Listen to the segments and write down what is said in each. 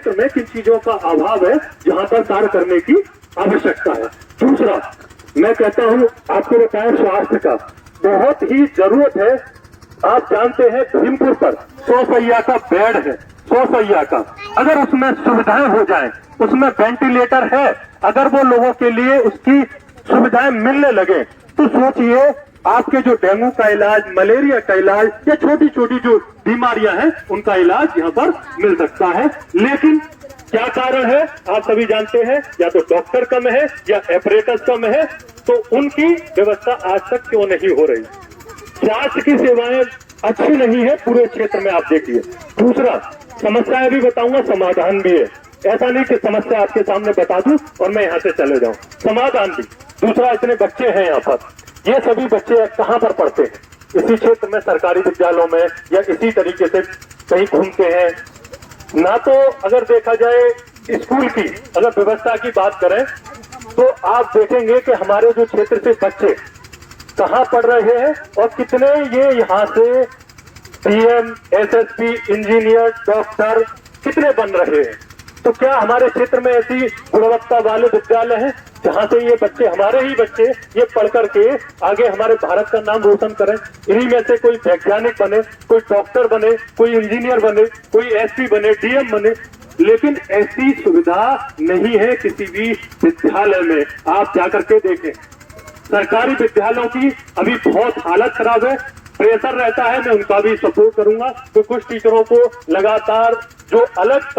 क्षेत्र में किन चीजों का अभाव है जहां पर कार्य करने की आवश्यकता है। दूसरा, मैं कहता हूं आपको बताया स्वास्थ्य का बहुत ही जरूरत है। आप जानते हैं भीमपुर पर 100 शैया का बेड है, 100 शैया का। अगर उसमें सुविधाएं हो जाएं, उसमें वेंटिलेटर है, अगर वो लोगों के लिए उसकी सुविधाएं मिलने लगे तो सोचिए आपके जो डेंगू का इलाज, मलेरिया का इलाज या छोटी छोटी जो बीमारियां हैं उनका इलाज यहाँ पर मिल सकता है। लेकिन क्या कारण है आप सभी जानते हैं, या तो डॉक्टर कम है या ऑपरेटर्स कम है, तो उनकी व्यवस्था आज तक क्यों नहीं हो रही। स्वास्थ्य की सेवाएं अच्छी नहीं है पूरे क्षेत्र में, आप देखिए। दूसरा, समस्याएं भी बताऊंगा, समाधान भी है। ऐसा नहीं कि समस्या आपके सामने बता दूं और मैं यहाँ से चले जाऊं, समाधान भी। दूसरा, इतने बच्चे हैं यहाँ पर, ये सभी बच्चे कहाँ पर पढ़ते हैं? इसी क्षेत्र में सरकारी विद्यालयों में या इसी तरीके से कहीं घूमते हैं ना। तो अगर देखा जाए स्कूल की अगर व्यवस्था की बात करें तो आप देखेंगे कि हमारे जो क्षेत्र से बच्चे कहाँ पढ़ रहे हैं और कितने ये यहाँ से पीएम, एसएसपी, इंजीनियर, डॉक्टर कितने बन रहे हैं। तो क्या हमारे क्षेत्र में ऐसी गुणवत्ता वाले विद्यालय हैं जहां से ये बच्चे, हमारे ही बच्चे, ये पढ़ करके आगे हमारे भारत का नाम रोशन करें? इन्हीं में से कोई वैज्ञानिक बने, कोई डॉक्टर बने, कोई इंजीनियर बने, कोई एसपी बने, डीएम बने। लेकिन ऐसी सुविधा नहीं है किसी भी विद्यालय में। आप जाकर के देखें, सरकारी विद्यालयों की अभी बहुत हालत खराब है। प्रेशर रहता है, मैं उनका भी सपोर्ट करूंगा। तो कुछ टीचरों को लगातार जो अलग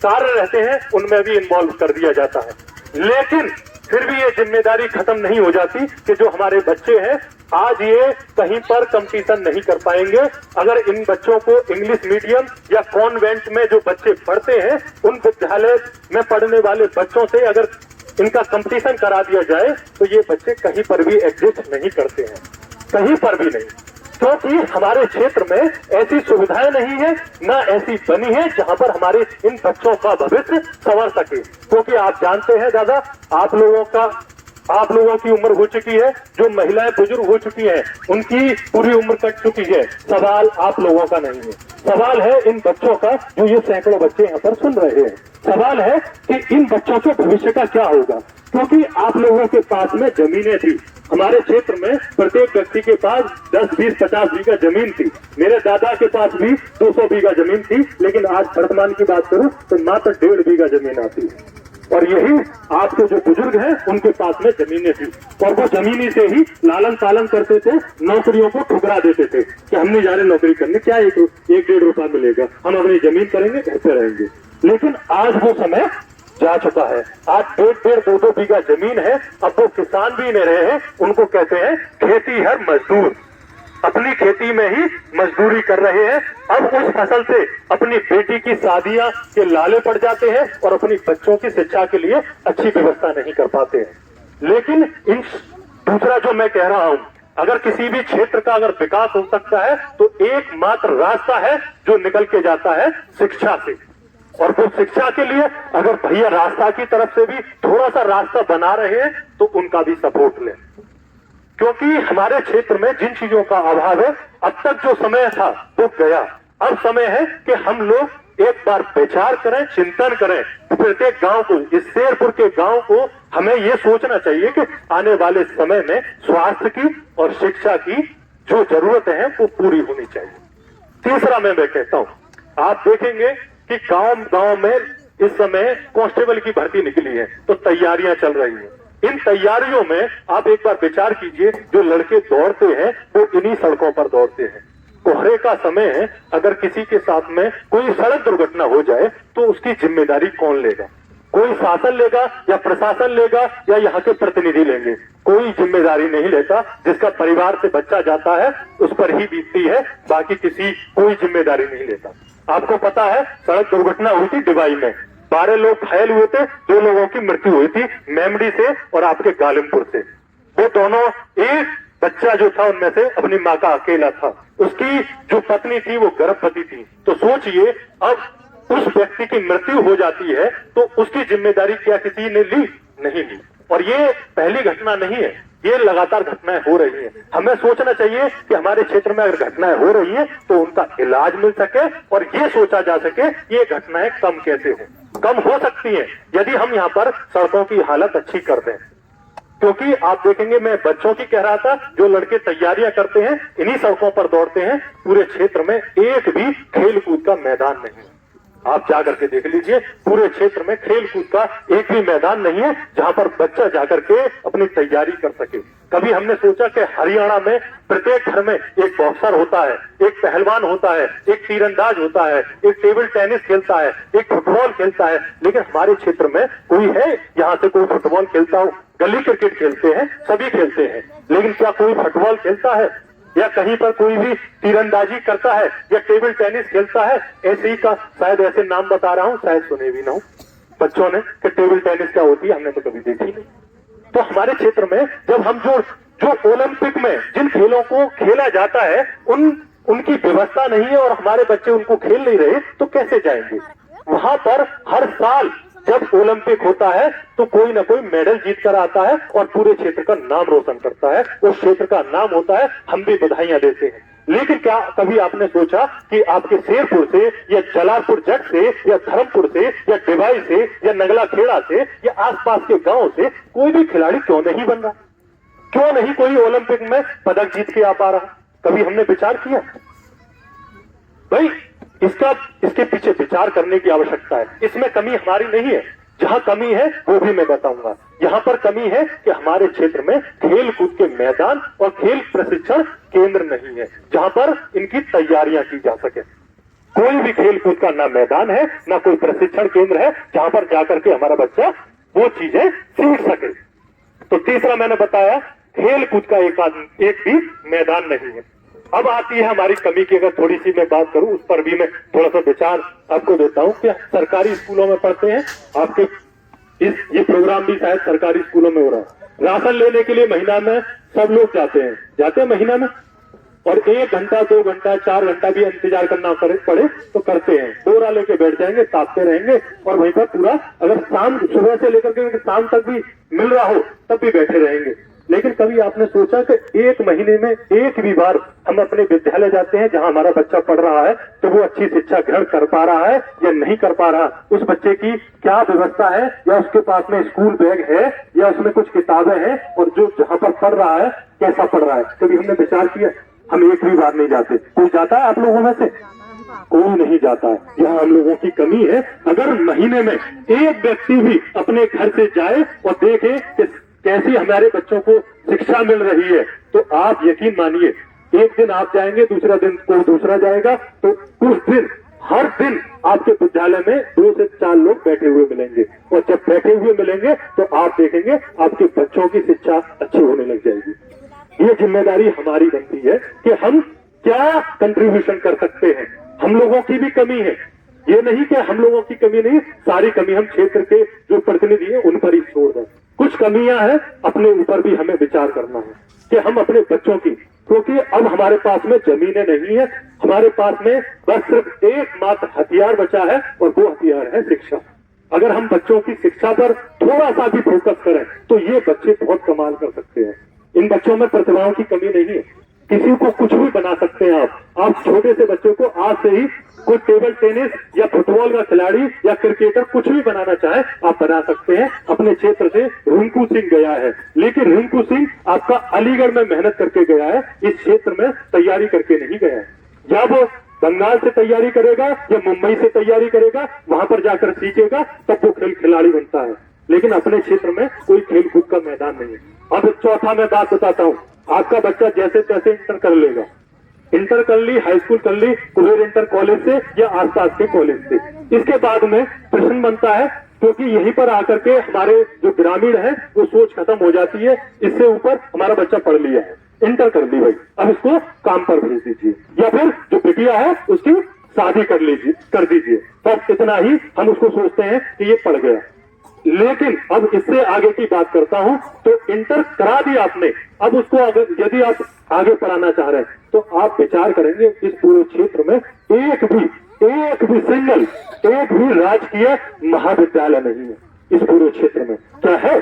कार्य रहते हैं उनमें भी इन्वॉल्व कर दिया जाता है। लेकिन फिर भी ये जिम्मेदारी खत्म नहीं हो जाती कि जो हमारे बच्चे हैं आज ये कहीं पर कंपटीशन नहीं कर पाएंगे। अगर इन बच्चों को इंग्लिश मीडियम या कॉन्वेंट में जो बच्चे पढ़ते हैं उन विद्यालय में पढ़ने वाले बच्चों से अगर इनका कंपटीशन करा दिया जाए तो ये बच्चे कहीं पर भी एग्जिस्ट नहीं करते हैं, कहीं पर भी नहीं। क्योंकि हमारे क्षेत्र में ऐसी सुविधाएं नहीं है, ना ऐसी बनी है जहां पर हमारे इन बच्चों का भविष्य संवर सके। क्योंकि आप जानते हैं दादा, आप लोगों की उम्र हो चुकी है, जो महिलाएं बुजुर्ग हो चुकी हैं उनकी पूरी उम्र कट चुकी है। सवाल आप लोगों का नहीं है, सवाल है इन बच्चों का जो ये सैकड़ों बच्चे यहाँ पर सुन रहे हैं। सवाल है कि इन बच्चों के भविष्य का क्या होगा। क्योंकि आप लोगों के पास में जमीनें थी, हमारे क्षेत्र में प्रत्येक व्यक्ति के पास 10, 20, 50 बीघा जमीन थी। मेरे दादा के पास भी 200 बीघा जमीन थी, लेकिन आज वर्तमान की बात करूं तो मात्र 1.5 बीघा जमीन आती है। और यही आपके जो बुजुर्ग हैं उनके पास में जमीनें थी और वो जमीनी से ही लालन पालन करते थे, नौकरियों को ठुकरा देते थे कि हम नहीं जा रहे नौकरी करने, क्या 1-1.5 रुपया मिलेगा, हम अपनी जमीन करेंगे, घर पे रहेंगे। लेकिन आज वो समय जा चुका है। आज 1.5, 2-2 बीघा जमीन है, अब वो किसान भी नहीं रहे हैं, उनको कहते हैं खेती हर मजदूर। अपनी खेती में ही मजदूरी कर रहे हैं। अब उस फसल से अपनी बेटी की शादियां के लाले पड़ जाते हैं और अपनी बच्चों की शिक्षा के लिए अच्छी व्यवस्था नहीं कर पाते हैं। लेकिन दूसरा जो मैं कह रहा हूं, अगर किसी भी क्षेत्र का अगर विकास हो सकता है तो एकमात्र रास्ता है जो निकल के जाता है शिक्षा से। और वो शिक्षा के लिए अगर भैया रास्ता की तरफ से भी थोड़ा सा रास्ता बना रहे हैं तो उनका भी सपोर्ट लें। क्योंकि हमारे क्षेत्र में जिन चीजों का अभाव है, अब तक जो समय था वो गया। अब समय है कि हम लोग एक बार विचार करें, चिंतन करें। प्रत्येक गांव को, इस शेरपुर के गांव को हमें ये सोचना चाहिए कि आने वाले समय में स्वास्थ्य की और शिक्षा की जो जरूरतें हैं वो पूरी होनी चाहिए। तीसरा मैं कहता हूं, आप देखेंगे कि गांव में इस समय कांस्टेबल की भर्ती निकली है तो तैयारियां चल रही हैं। इन तैयारियों में आप एक बार विचार कीजिए, जो लड़के दौड़ते हैं वो इन्हीं सड़कों पर दौड़ते हैं। कोहरे का समय है, अगर किसी के साथ में कोई सड़क दुर्घटना हो जाए तो उसकी जिम्मेदारी कौन लेगा? कोई शासन लेगा या प्रशासन लेगा या यहाँ के प्रतिनिधि लेंगे? कोई जिम्मेदारी नहीं लेता। जिसका परिवार से बच्चा जाता है उस पर ही बीतती है, बाकी कोई जिम्मेदारी नहीं लेता। आपको पता है सड़क दुर्घटना हुई थी डिवाई में, 12 लोग घायल हुए थे, 2 लोगों की मृत्यु हुई थी, मेमड़ी से और आपके गालिमपुर से। वो दोनों, एक बच्चा जो था उनमें से अपनी माँ का अकेला था, उसकी जो पत्नी थी वो गर्भवती थी। तो सोचिए, अब उस व्यक्ति की मृत्यु हो जाती है तो उसकी जिम्मेदारी क्या किसी ने ली? नहीं ली। और ये पहली घटना नहीं है, ये लगातार घटनाएं हो रही हैं। हमें सोचना चाहिए कि हमारे क्षेत्र में अगर घटनाएं हो रही हैं तो उनका इलाज मिल सके और ये सोचा जा सके ये घटनाएं कम कैसे हो। कम हो सकती हैं यदि हम यहाँ पर सड़कों की हालत अच्छी कर दें। क्योंकि आप देखेंगे, मैं बच्चों की कह रहा था, जो लड़के तैयारियां करते हैं इन्हीं सड़कों पर दौड़ते हैं, पूरे क्षेत्र में एक भी खेल कूद का मैदान नहीं है। आप जाकर के देख लीजिए, पूरे क्षेत्र में खेल कूद का एक भी मैदान नहीं है जहां पर बच्चा जाकर के अपनी तैयारी कर सके। कभी हमने सोचा कि हरियाणा में प्रत्येक घर में एक बॉक्सर होता है, एक पहलवान होता है, एक तीरंदाज होता है, एक टेबल टेनिस खेलता है, एक फुटबॉल खेलता है, लेकिन हमारे क्षेत्र में कोई है यहाँ से कोई फुटबॉल खेलता हो? गली क्रिकेट खेलते हैं, सभी खेलते हैं, लेकिन क्या कोई फुटबॉल खेलता है? या कहीं पर कोई भी तीरंदाजी करता है या टेबल टेनिस खेलता है? ऐसे ही का शायद ऐसे नाम बता रहा हूं, शायद सुने भी ना हो बच्चों ने कि टेबल टेनिस क्या होती है, हमने तो कभी देखी नहीं। तो हमारे क्षेत्र में जब हम जो ओलंपिक में जिन खेलों को खेला जाता है उनकी व्यवस्था नहीं है और हमारे बच्चे उनको खेल नहीं रहे, तो कैसे जाएंगे? वहां पर हर साल जब ओलंपिक होता है तो कोई ना कोई मेडल जीत कर आता है और पूरे क्षेत्र का नाम रोशन करता है, उस क्षेत्र का नाम होता है, हम भी बधाइयां देते हैं। लेकिन क्या कभी आपने सोचा कि आपके शेरपुर से या जलालपुर जट से या धर्मपुर से या डिवाई से या नगला खेड़ा से या आसपास के गांव से कोई भी खिलाड़ी क्यों नहीं बन रहा? क्यों नहीं कोई ओलंपिक में पदक जीत के आ पा रहा? कभी हमने विचार किया? भाई इसके पीछे विचार करने की आवश्यकता है। इसमें कमी हमारी नहीं है, जहां कमी है वो भी मैं बताऊंगा। यहाँ पर कमी है कि हमारे क्षेत्र में खेल कूद के मैदान और खेल प्रशिक्षण केंद्र नहीं है जहां पर इनकी तैयारियां की जा सके। कोई भी खेल कूद का ना मैदान है ना कोई प्रशिक्षण केंद्र है जहां पर जाकर के हमारा बच्चा वो चीजें सीख सके। तो तीसरा मैंने बताया, खेल कूद का एक भी मैदान नहीं है। अब आती है हमारी कमी की, अगर थोड़ी सी मैं बात करूं उस पर भी मैं थोड़ा सा विचार आपको देता हूं कि सरकारी स्कूलों में पढ़ते हैं आपके ये प्रोग्राम भी शायद सरकारी स्कूलों में हो रहा है। राशन लेने के लिए महीना में सब लोग जाते हैं महीना में, और 1 घंटा 2 घंटा 4 घंटा भी इंतजार करना पड़े तो करते हैं। बोरा लेके बैठ जाएंगे, ताकते रहेंगे और वहीं पर पूरा, अगर सुबह से लेकर के शाम तक भी मिल रहा हो तब भी बैठे रहेंगे। लेकिन कभी आपने सोचा कि 1 महीने में एक भी बार हम अपने विद्यालय जाते हैं जहां हमारा बच्चा पढ़ रहा है तो वो अच्छी शिक्षा ग्रहण कर पा रहा है या नहीं कर पा रहा? उस बच्चे की क्या व्यवस्था है, या उसके पास में स्कूल बैग है या उसमें कुछ किताबें हैं, और जो जहां पर पढ़ रहा है कैसा पढ़ रहा है? कभी हमने विचार किया? हम एक भी बार नहीं जाते। कोई जाता है आप लोगों में से? कोई नहीं जाता है। यहाँ हम लोगों की कमी है। अगर महीने में एक व्यक्ति भी अपने घर से जाए और देखे कि कैसी हमारे बच्चों को शिक्षा मिल रही है, तो आप यकीन मानिए, एक दिन आप जाएंगे, दूसरा दिन कोई दूसरा जाएगा, तो कुछ दिन हर दिन आपके विद्यालय में 2 से 4 लोग बैठे हुए मिलेंगे, और जब बैठे हुए मिलेंगे तो आप देखेंगे आपके बच्चों की शिक्षा अच्छी होने लग जाएगी। ये जिम्मेदारी हमारी बनती है कि हम क्या कंट्रीब्यूशन कर सकते हैं। हम लोगों की भी कमी है, ये नहीं कि हम लोगों की कमी नहीं, सारी कमी हम क्षेत्र के जो प्रतिनिधि हैं उन पर ही छोड़ दें। कुछ कमियां हैं, अपने ऊपर भी हमें विचार करना है कि हम अपने बच्चों की, क्योंकि अब हमारे पास में जमीनें नहीं है, हमारे पास में बस सिर्फ एकमात्र हथियार बचा है और वो हथियार है शिक्षा। अगर हम बच्चों की शिक्षा पर थोड़ा सा भी फोकस करें तो ये बच्चे बहुत कमाल कर सकते हैं। इन बच्चों में प्रतिभाओं की कमी नहीं है, किसी को कुछ भी बना सकते हैं आप छोटे से बच्चे को आज से ही कोई टेबल टेनिस या फुटबॉल का खिलाड़ी या क्रिकेटर कुछ भी बनाना चाहे आप बना सकते हैं। अपने क्षेत्र से रिंकू सिंह गया है, लेकिन रिंकू सिंह आपका अलीगढ़ में मेहनत करके गया है, इस क्षेत्र में तैयारी करके नहीं गया है। या वो बंगाल से तैयारी करेगा या मुंबई से तैयारी करेगा, वहां पर जाकर सीखेगा, तब वो खिलाड़ी बनता है। लेकिन अपने क्षेत्र में कोई खेल कूद का मैदान नहीं है। अब चौथा मैं बात बताता हूँ, आपका बच्चा जैसे तैसे इंटर कर लेगा, इंटर कर ली, हाई स्कूल कर ली, कुबेर इंटर कॉलेज से या आसपास के कॉलेज से, इसके बाद में प्रश्न बनता है, क्योंकि यहीं पर आकर के हमारे जो ग्रामीण है वो सोच खत्म हो जाती है, इससे ऊपर हमारा बच्चा पढ़ लिया है, इंटर कर ली भाई, अब इसको काम पर भेज दीजिए, या फिर जो बिटिया है उसकी शादी कर दीजिए, बस इतना ही हम उसको सोचते हैं कि ये पढ़ गया। लेकिन अब इससे आगे की बात करता हूं, तो इंटर करा दिया आपने, अब उसको अगर यदि आप आगे पढ़ाना चाह रहे हैं तो आप विचार करेंगे इस पूरे क्षेत्र में एक भी सिंगल एक भी राजकीय महाविद्यालय नहीं है इस पूरे क्षेत्र में। क्या है?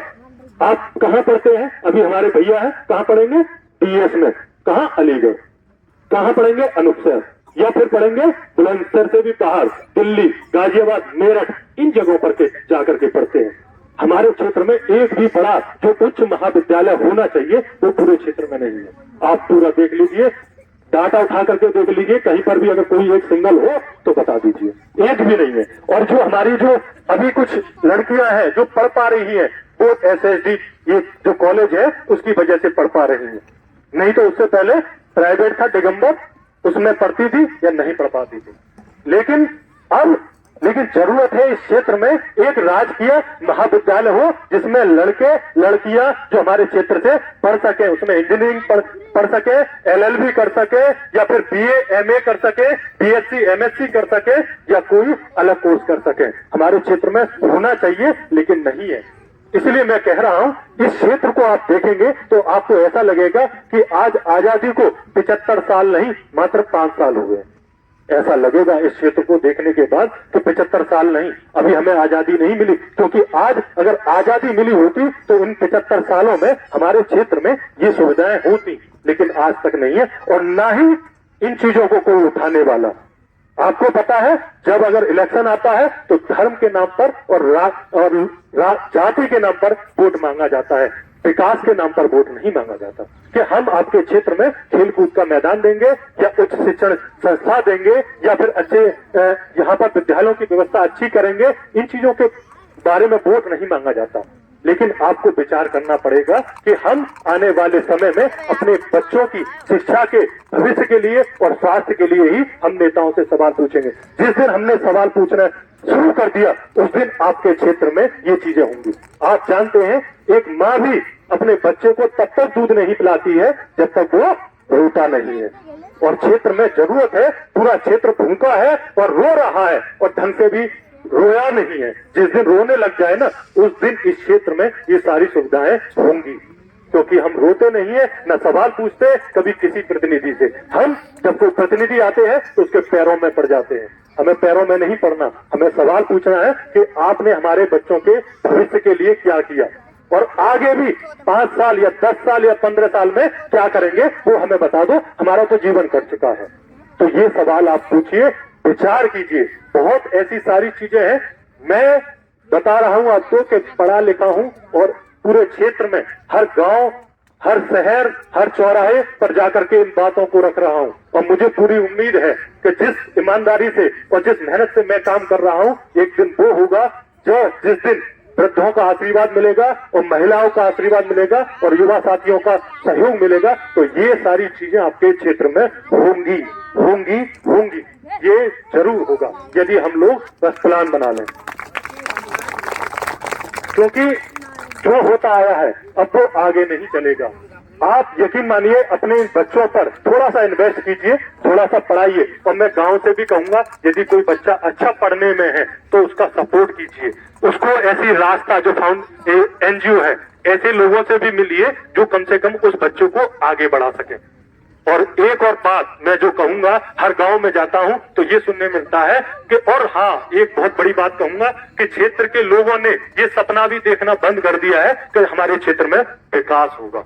आप कहां पढ़ते हैं? अभी हमारे भैया है, कहां पढ़ेंगे? डीएस में। कहां? अलीगढ़। कहां पढ़ेंगे? अनूपसर। या फिर पढ़ेंगे बुलंदशहर से भी बाहर, दिल्ली, गाजियाबाद, मेरठ, इन जगहों पर के जाकर के पढ़ते हैं। हमारे क्षेत्र में एक भी बड़ा जो उच्च महाविद्यालय होना चाहिए वो पूरे क्षेत्र में नहीं है। आप पूरा देख लीजिए, डाटा उठा करके देख लीजिए, कहीं पर भी अगर कोई एक सिंगल हो तो बता दीजिए, एक भी नहीं है। और जो हमारी जो अभी कुछ लड़कियां हैं जो पढ़ पा रही हैं वो SSD ये जो कॉलेज है उसकी वजह से पढ़ पा रही हैं, नहीं तो उससे पहले प्राइवेट था दिगंबर, उसमें पढ़ती थी या नहीं पढ़ पाती थी। लेकिन जरूरत है इस क्षेत्र में एक राजकीय महाविद्यालय हो जिसमें लड़के लड़कियां जो हमारे क्षेत्र से पढ़ सके, उसमें इंजीनियरिंग पढ़ सके, LLB कर सके, या फिर BA MA कर सके, BSc MSc कर सके, या कोई अलग कोर्स कर सके। हमारे क्षेत्र में होना चाहिए लेकिन नहीं है। इसलिए मैं कह रहा हूं, इस क्षेत्र को आप देखेंगे तो आपको ऐसा लगेगा कि आज आजादी को 75 साल नहीं मात्र 5 साल हो गए। ऐसा लगेगा इस क्षेत्र को देखने के बाद कि 75 साल नहीं, अभी हमें आजादी नहीं मिली, क्योंकि आज अगर आजादी मिली होती तो इन 75 सालों में हमारे क्षेत्र में ये सुविधाएं होती, लेकिन आज तक नहीं है। और ना ही इन चीजों को कोई उठाने वाला। आपको पता है जब अगर इलेक्शन आता है तो धर्म के नाम पर और जाति के नाम पर वोट मांगा जाता है, विकास के नाम पर वोट नहीं मांगा जाता कि हम आपके क्षेत्र में खेलकूद का मैदान देंगे या उच्च शिक्षण संस्था देंगे या फिर अच्छे यहाँ पर विद्यालयों की व्यवस्था अच्छी करेंगे। इन चीजों के बारे में वोट नहीं मांगा जाता। लेकिन आपको विचार करना पड़ेगा कि हम आने वाले समय में अपने बच्चों की शिक्षा के भविष्य के लिए और स्वास्थ्य के लिए ही हम नेताओं से सवाल पूछेंगे। जिस दिन हमने सवाल पूछना शुरू कर दिया उस दिन आपके क्षेत्र में ये चीजें होंगी। आप जानते हैं एक माँ भी अपने बच्चे को तब तक दूध नहीं पिलाती है जब तक वो रोता नहीं है। और क्षेत्र में जरूरत है, पूरा क्षेत्र भूखा है और रो रहा है और ढंग से भी रोया नहीं है। जिस दिन रोने लग जाए ना उस दिन इस क्षेत्र में ये सारी सुविधाएं होंगी, क्योंकि हम रोते नहीं है, न सवाल पूछते कभी किसी प्रतिनिधि से। हम जब कोई प्रतिनिधि आते हैं तो उसके पैरों में पड़ जाते हैं। हमें पैरों में नहीं पड़ना, हमें सवाल पूछना है कि आपने हमारे बच्चों के भविष्य के लिए क्या किया और आगे भी 5 साल या 10 साल या 15 साल में क्या करेंगे वो हमें बता दो। हमारा तो जीवन कर चुका है। तो ये सवाल आप पूछिए, विचार कीजिए। बहुत ऐसी सारी चीजें हैं, मैं बता रहा हूं आपको कि पढ़ा लिखा हूं और पूरे क्षेत्र में हर गांव, हर शहर, हर चौराहे पर जाकर के इन बातों को रख रहा हूं। और मुझे पूरी उम्मीद है कि जिस ईमानदारी से और जिस मेहनत से मैं काम कर रहा हूं, एक दिन वो होगा जिस दिन वृद्धों का आशीर्वाद मिलेगा और महिलाओं का आशीर्वाद मिलेगा और युवा साथियों का सहयोग मिलेगा। तो ये सारी चीजें आपके क्षेत्र में होंगी होंगी होंगी, ये जरूर होगा यदि हम लोग बस प्लान बना लें। क्योंकि जो होता आया है अब वो आगे नहीं चलेगा। आप यकीन मानिए अपने बच्चों पर थोड़ा सा इन्वेस्ट कीजिए, थोड़ा सा पढ़ाइए। और मैं गांव से भी कहूंगा यदि कोई बच्चा अच्छा पढ़ने में है तो उसका सपोर्ट कीजिए। उसको ऐसी रास्ता जो NGO है ऐसे लोगों से भी मिलिए जो कम से कम उस बच्चों को आगे बढ़ा सके। और एक और बात मैं जो कहूंगा, हर गांव में जाता हूं तो ये सुनने मिलता है कि, और हाँ एक बहुत बड़ी बात कहूंगा कि क्षेत्र के लोगों ने ये सपना भी देखना बंद कर दिया है कि हमारे क्षेत्र में विकास होगा।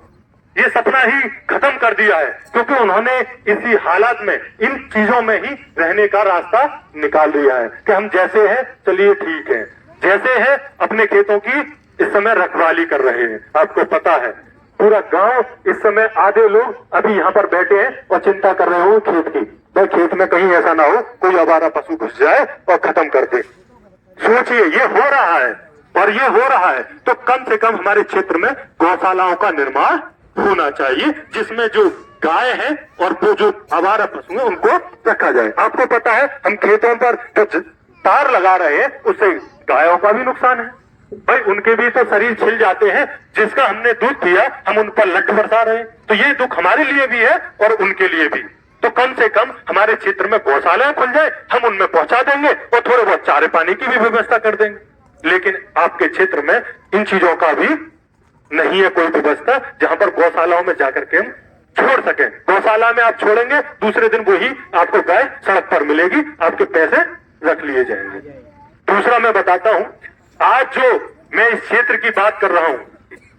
ये सपना ही खत्म कर दिया है, क्योंकि उन्होंने इसी हालात में इन चीजों में ही रहने का रास्ता निकाल लिया है कि हम जैसे हैं चलिए ठीक है, जैसे हैं अपने खेतों की इस समय रखवाली कर रहे हैं। आपको पता है पूरा गांव इस समय आधे लोग अभी यहाँ पर बैठे हैं और चिंता कर रहे हो खेत की, भाई खेत में कहीं ऐसा ना हो कोई आवारा पशु घुस जाए और खत्म कर दे। सोचिए ये हो रहा है, और ये हो रहा है तो कम से कम हमारे क्षेत्र में गौशालाओं का निर्माण होना चाहिए जिसमें जो गाय है और वो जो आवारा पशु है उनको रखा जाए। आपको पता है हम खेतों पर जो तार लगा रहे हैं उससे गायों का भी नुकसान है। भाई उनके भी तो शरीर छिल जाते हैं, जिसका हमने दूध पिया हम उन पर लट बरसा रहे हैं। तो ये दुख हमारे लिए भी है और उनके लिए भी। तो कम से कम हमारे क्षेत्र में गौशालाएं खुल जाए, हम उनमें पहुंचा देंगे और थोड़े बहुत चारे पानी की भी व्यवस्था कर देंगे। लेकिन आपके क्षेत्र में इन चीजों का भी नहीं है कोई व्यवस्था जहां पर गौशालाओं में जाकर के हम छोड़ सके। गौशाला में आप छोड़ेंगे, दूसरे दिन वही आपको गाय सड़क पर मिलेगी, आपके पैसे रख लिए जाएंगे। दूसरा मैं बताता हूं, आज जो मैं इस क्षेत्र की बात कर रहा हूं,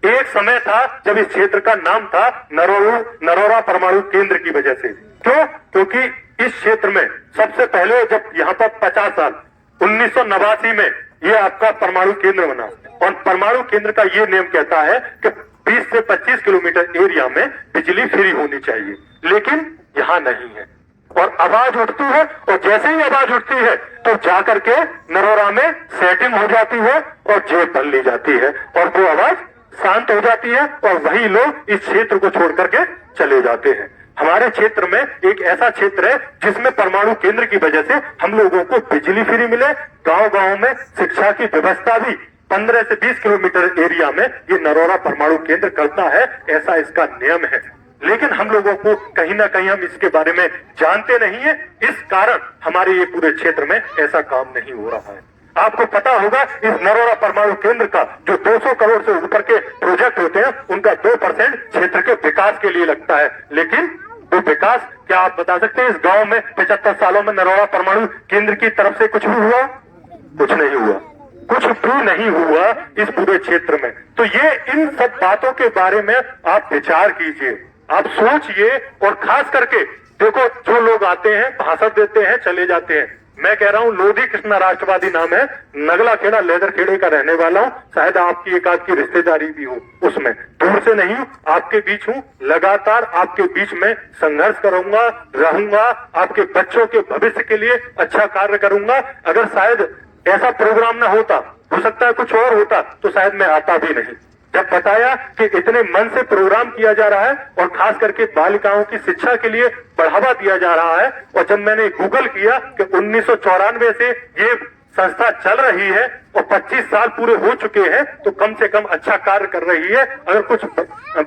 एक समय था जब इस क्षेत्र का नाम था नरोरा परमाणु केंद्र की वजह से। क्यों? क्योंकि इस क्षेत्र में सबसे पहले जब यहाँ पर 50 साल 1989 में ये आपका परमाणु केंद्र बना, और परमाणु केंद्र का ये नियम कहता है कि 20 से 25 किलोमीटर एरिया में बिजली फ्री होनी चाहिए, लेकिन यहाँ नहीं है। और आवाज उठती है, और जैसे ही आवाज उठती है तो जाकर के नरोरा में सेटिंग हो जाती है और जेब भर ली जाती है, और वो आवाज शांत हो जाती है, और वही लोग इस क्षेत्र को छोड़ करके चले जाते हैं। हमारे क्षेत्र में एक ऐसा क्षेत्र है जिसमें परमाणु केंद्र की वजह से हम लोगों को बिजली फ्री मिले, गांव-गांव में शिक्षा की व्यवस्था भी 15 से 20 किलोमीटर एरिया में ये नरोरा परमाणु केंद्र करता है, ऐसा इसका नियम है। लेकिन हम लोगों को कहीं ना कहीं हम इसके बारे में जानते नहीं है, इस कारण हमारे ये पूरे क्षेत्र में ऐसा काम नहीं हो रहा है। आपको पता होगा इस नरोरा परमाणु केंद्र का जो 200 करोड़ से ऊपर के प्रोजेक्ट होते हैं उनका 2% क्षेत्र के विकास के लिए लगता है, लेकिन वो विकास क्या आप बता सकते हैं इस गांव में 75 सालों में नरोरा परमाणु केंद्र की तरफ से कुछ भी हुआ? कुछ नहीं हुआ, कुछ भी नहीं हुआ इस पूरे क्षेत्र में। तो ये इन सब बातों के बारे में आप विचार कीजिए, आप सोचिए, और खास करके देखो जो लोग आते हैं भाषण देते हैं चले जाते हैं। मैं कह रहा हूं लोधी कृष्णा राष्ट्रवादी नाम है, नगला खेड़ा लेदर खेड़े का रहने वाला हूं, शायद आपकी एक आध की रिश्तेदारी भी हो, उसमें दूर से नहीं हूं, आपके बीच हूं, लगातार आपके बीच में संघर्ष करूंगा, रहूंगा, आपके बच्चों के भविष्य के लिए अच्छा कार्य करूंगा। अगर शायद ऐसा प्रोग्राम ना होता, हो सकता है कुछ और होता, तो शायद मैं आता भी नहीं। जब बताया कि इतने मन से प्रोग्राम किया जा रहा है और खास करके बालिकाओं की शिक्षा के लिए बढ़ावा दिया जा रहा है, और जब मैंने गूगल किया कि 1994 से ये संस्था चल रही है और 25 साल पूरे हो चुके हैं, तो कम से कम अच्छा कार्य कर रही है। अगर कुछ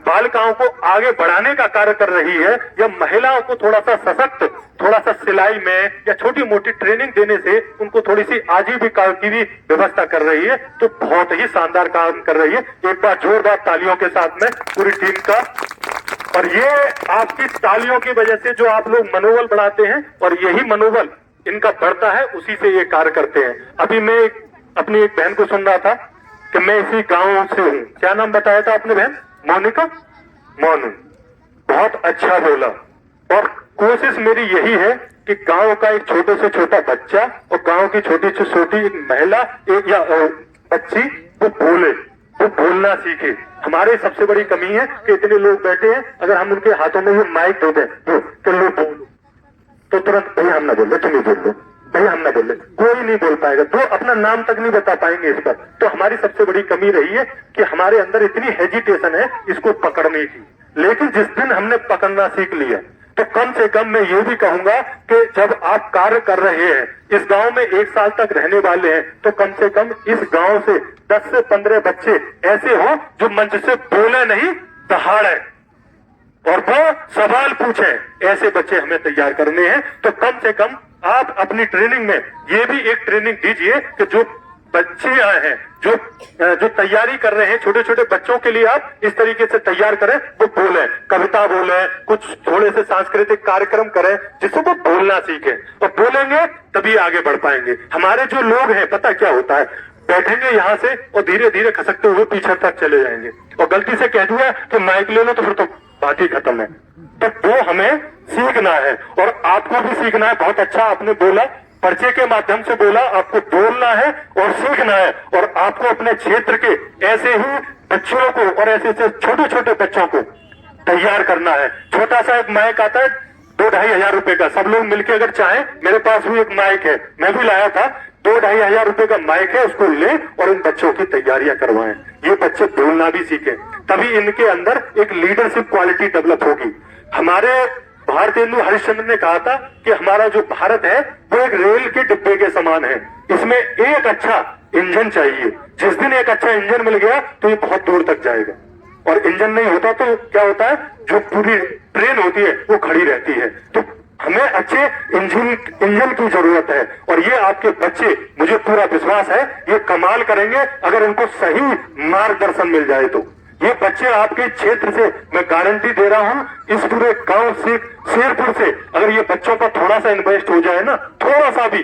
बालिकाओं को आगे बढ़ाने का कार्य कर रही है, या महिलाओं को थोड़ा सा सशक्त, थोड़ा सा सिलाई में या छोटी मोटी ट्रेनिंग देने से उनको थोड़ी सी आजीविका की भी व्यवस्था कर रही है, तो बहुत ही शानदार काम कर रही है। एक बार जोरदार तालियों के साथ में पूरी टीम का। और ये आपकी तालियों की वजह से जो आप लोग मनोबल बढ़ाते हैं, और यही मनोबल इनका बढ़ता है, उसी से ये कार्य करते हैं। अभी मैं अपनी एक बहन को सुन रहा था कि मैं इसी गांव से हूँ, क्या नाम बताया था आपने बहन? मोनिका, मोनू, बहुत अच्छा बोला। और कोशिश मेरी यही है कि गांव का एक छोटे से छोटा बच्चा और गांव की छोटी से छोटी एक महिला एक या बच्ची वो बोले, वो बोलना सीखे। हमारी सबसे बड़ी कमी है कि इतने लोग बैठे हैं, अगर हम उनके हाथों में ये माइक दे दें तो लोग बोलो, तो तुरंत भैया हम ना बोल रहे, तुम ही बोल लो, भैया हम ना बोल रहे, कोई नहीं बोल पाएगा, तो अपना नाम तक नहीं बता पाएंगे इस पर। तो हमारी सबसे बड़ी कमी रही है कि हमारे अंदर इतनी हेजिटेशन है इसको पकड़ने की। लेकिन जिस दिन हमने पकड़ना सीख लिया, तो कम से कम मैं ये भी कहूंगा कि जब आप कार्य कर रहे हैं, इस गांव में 1 साल तक रहने वाले हैं, तो कम से कम इस गांव से 10 से 15 बच्चे ऐसे हो जो मंच से बोले नहीं, दहाड़े और वो सवाल पूछे। ऐसे बच्चे हमें तैयार करने हैं। तो कम से कम आप अपनी ट्रेनिंग में ये भी एक ट्रेनिंग दीजिए कि जो बच्चे आए हैं, जो तैयारी कर रहे हैं, छोटे छोटे बच्चों के लिए आप इस तरीके से तैयार करें, वो बोले, कविता बोले, कुछ थोड़े से सांस्कृतिक कार्यक्रम करें जिससे वो बोलना सीखे। और बोलेंगे तभी आगे बढ़ पाएंगे। हमारे जो लोग हैं, पता क्या होता है, बैठेंगे यहाँ से और धीरे धीरे खसकते हुए पीछे तक चले जाएंगे, और गलती से कह दिया कि माइक ले लो तो फिर तो बात ही खत्म है। तो वो हमें सीखना है, और आपको भी सीखना है। बहुत अच्छा आपने बोला, पर्चे के माध्यम से बोला, आपको बोलना है और सीखना है, और आपको अपने क्षेत्र के ऐसे ही बच्चों को और ऐसे छोटे छोटे बच्चों को तैयार करना है। छोटा सा एक माइक आता है 2-2.5 हजार रुपए का, सब लोग मिलकर अगर चाहें, मेरे पास भी एक माइक है, मैं भी लाया था, 2-2.5 हजार रुपए का माइक है, उसको ले और इन बच्चों की तैयारियां करवाएं। ये बच्चे बोलना भी सीखें, तभी इनके अंदर एक लीडरशिप क्वालिटी डेवलप होगी। हमारे भारतेंदु हरिश्चंद्र ने कहा था कि हमारा जो भारत है वो एक रेल के डिब्बे के समान है, इसमें एक अच्छा इंजन चाहिए। जिस दिन एक अच्छा इंजन मिल गया तो ये बहुत दूर तक जाएगा, और इंजन नहीं होता तो क्या होता है, जो पूरी ट्रेन होती है वो खड़ी रहती है। तो हमें अच्छे इंजन की जरूरत है, और ये आपके बच्चे, मुझे पूरा विश्वास है, ये कमाल करेंगे अगर उनको सही मार्गदर्शन मिल जाए। तो ये बच्चे आपके क्षेत्र से, मैं गारंटी दे रहा हूं, इस पूरे गांव से, शेरपुर से, अगर ये बच्चों का थोड़ा सा इन्वेस्ट हो जाए ना, थोड़ा सा भी,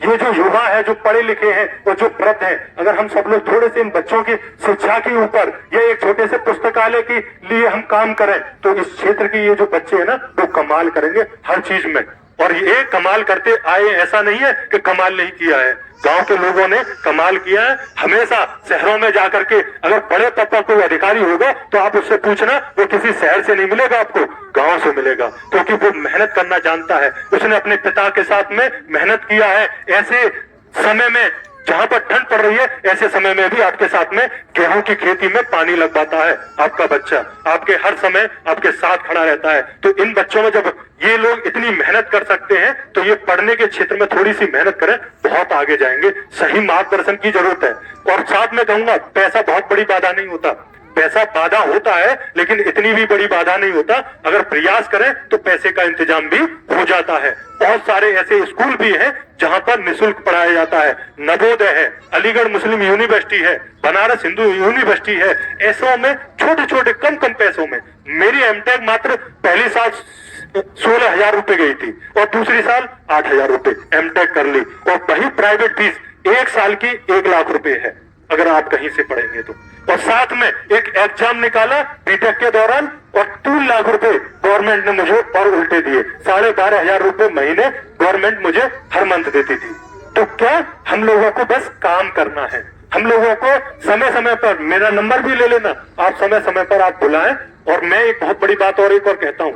ये जो युवा है, जो पढ़े लिखे हैं और जो वृद्ध हैं, अगर हम सब लोग थोड़े से इन बच्चों की शिक्षा के ऊपर या एक छोटे से पुस्तकालय के लिए हम काम करें, तो इस क्षेत्र के ये जो बच्चे हैं ना, वो कमाल करेंगे हर चीज में। और ये कमाल करते आए, ऐसा नहीं है कि कमाल नहीं किया है। गांव के लोगों ने कमाल किया है। हमेशा शहरों में जाकर के अगर बड़े तब का कोई अधिकारी होगा तो आप उससे पूछना, वो किसी शहर से नहीं मिलेगा, आपको गांव से मिलेगा, क्योंकि वो मेहनत करना जानता है। उसने अपने पिता के साथ में मेहनत किया है। ऐसे समय में जहां पर ठंड पड़ रही है, ऐसे समय में भी आपके साथ में गेहूं की खेती में पानी लगवाता है आपका बच्चा, आपके हर समय आपके साथ खड़ा रहता है। तो इन बच्चों में जब ये लोग इतनी मेहनत कर सकते हैं तो ये पढ़ने के क्षेत्र में थोड़ी सी मेहनत करें, बहुत आगे जाएंगे। सही मार्गदर्शन की जरूरत है। और साथ में कहूंगा, पैसा बहुत बड़ी बाधा नहीं होता। पैसा बाधा होता है लेकिन इतनी भी बड़ी बाधा नहीं होता। अगर प्रयास करें तो पैसे का इंतजाम भी हो जाता है। बहुत सारे ऐसे स्कूल भी हैं जहां पर निःशुल्क पढ़ाया जाता है। नवोदय है, अलीगढ़ मुस्लिम यूनिवर्सिटी है, बनारस हिंदू यूनिवर्सिटी है। ऐसों में छोटे छोटे कम पैसों में मेरी एमटेक मात्र पहली साल 16,000 रुपए गई थी और दूसरी साल 8,000 रुपए एमटेक कर ली। और वही प्राइवेट फीस एक साल की 1 लाख रुपए है अगर आप कहीं से पढ़ेंगे तो। और साथ में एक एग्जाम निकाला बीटेक के दौरान और 3 लाख रुपए गवर्नमेंट ने मुझे और उल्टे दिए। 12,500 रुपए महीने गवर्नमेंट मुझे हर मंथ देती थी। तो क्या हम लोगों को बस काम करना है। हम लोगों को समय समय पर, मेरा नंबर भी ले लेना, आप समय समय पर आप बुलाएं। और मैं एक बहुत बड़ी बात और एक और कहता हूं,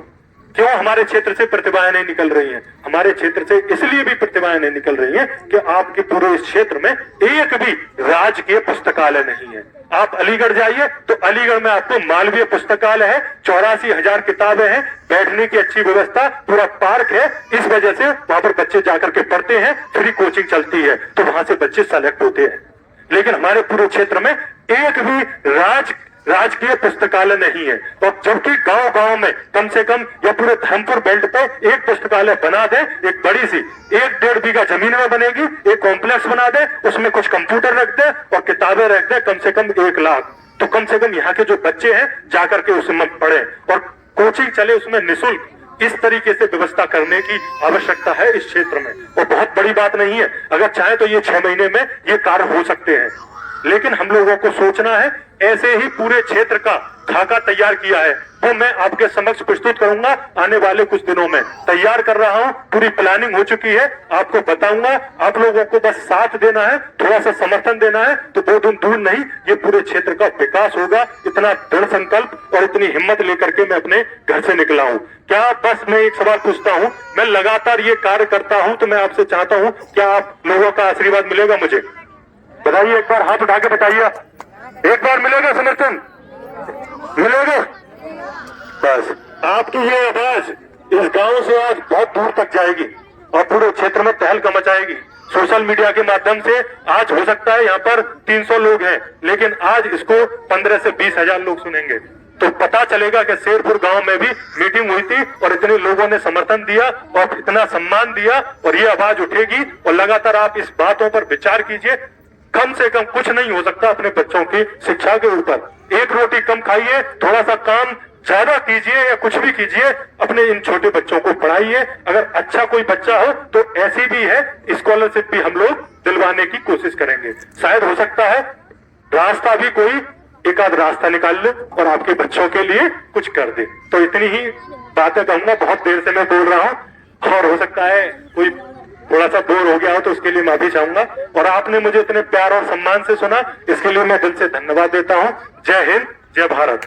क्यों हमारे क्षेत्र से प्रतिभाएं नहीं निकल रही हैं? हमारे क्षेत्र से इसलिए भी प्रतिभाएं नहीं निकल रही हैं कि आपके पूरे इस क्षेत्र में एक भी राजकीय पुस्तकालय नहीं है। आप अलीगढ़ जाइए तो अलीगढ़ में आपको मालवीय पुस्तकालय है, 84,000 किताबें हैं, बैठने की अच्छी व्यवस्था, पूरा पार्क है। इस वजह से वहां पर बच्चे जाकर के पढ़ते हैं, फ्री कोचिंग चलती है, तो वहां से बच्चे सेलेक्ट होते हैं। लेकिन हमारे पूरे क्षेत्र में एक भी राजकीय पुस्तकालय नहीं है। और जबकि गांव गांव में कम से कम या पूरे धर्मपुर बेल्ट पे एक पुस्तकालय बना दे, एक बड़ी सी 1-1.5 बीघा जमीन में बनेगी, एक कॉम्प्लेक्स बना दे, उसमें कुछ कंप्यूटर रख दे और किताबें रख दे, कम से कम 1 लाख, तो कम से कम यहाँ के जो बच्चे हैं जाकर के उसमें पढ़े और कोचिंग चले उसमें निःशुल्क। इस तरीके से व्यवस्था करने की आवश्यकता है इस क्षेत्र में। और बहुत बड़ी बात नहीं है, अगर चाहे तो ये 6 महीने में ये कार्य हो सकते हैं। लेकिन हम लोगों को सोचना है। ऐसे ही पूरे क्षेत्र का खाका तैयार किया है, वो मैं आपके समक्ष प्रस्तुत करूंगा आने वाले कुछ दिनों में। तैयार कर रहा हूं, पूरी प्लानिंग हो चुकी है, आपको बताऊंगा। आप लोगों को बस साथ देना है, थोड़ा सा समर्थन देना है, तो 2 दिन दूर नहीं, ये पूरे क्षेत्र का विकास होगा। इतना दृढ़ संकल्प और इतनी हिम्मत लेकर के मैं अपने घर से निकला हूं। क्या बस मैं एक सवाल पूछता हूं, मैं लगातार ये कार्य करता हूं, तो मैं आपसे चाहता हूं, क्या आप लोगों का आशीर्वाद मिलेगा मुझे? बताइए, एक बार हाथ उठा के बताइए, एक बार मिलेगा समर्थन? मिलेगा? बस आपकी ये आवाज इस गांव से आज बहुत दूर तक जाएगी और पूरे क्षेत्र में तहलका मचाएगी। सोशल मीडिया के माध्यम से आज हो सकता है यहाँ पर 300 लोग हैं, लेकिन आज इसको 15 से 20,000 लोग सुनेंगे। तो पता चलेगा कि शेरपुर गांव में भी मीटिंग हुई थी और इतने लोगों ने समर्थन दिया और इतना सम्मान दिया, और ये आवाज उठेगी। और लगातार आप इस बातों पर विचार कीजिए। कम से कम कुछ नहीं हो सकता अपने बच्चों की शिक्षा के ऊपर। एक रोटी कम खाइए, थोड़ा सा काम ज्यादा कीजिए या कुछ भी कीजिए, अपने इन छोटे बच्चों को पढ़ाइए। अगर अच्छा कोई बच्चा हो तो ऐसी भी है, स्कॉलरशिप भी हम लोग दिलवाने की कोशिश करेंगे। शायद हो सकता है रास्ता भी कोई एक आध रास्ता निकाल ले और आपके बच्चों के लिए कुछ कर दे। तो इतनी ही बातें कहूंगा, बहुत देर से मैं बोल रहा हूं और हो सकता है कोई थोड़ा सा बोर हो गया हो तो उसके लिए माफी चाहूंगा। और आपने मुझे इतने प्यार और सम्मान से सुना, इसके लिए मैं दिल से धन्यवाद देता हूं। जय हिंद, जय भारत।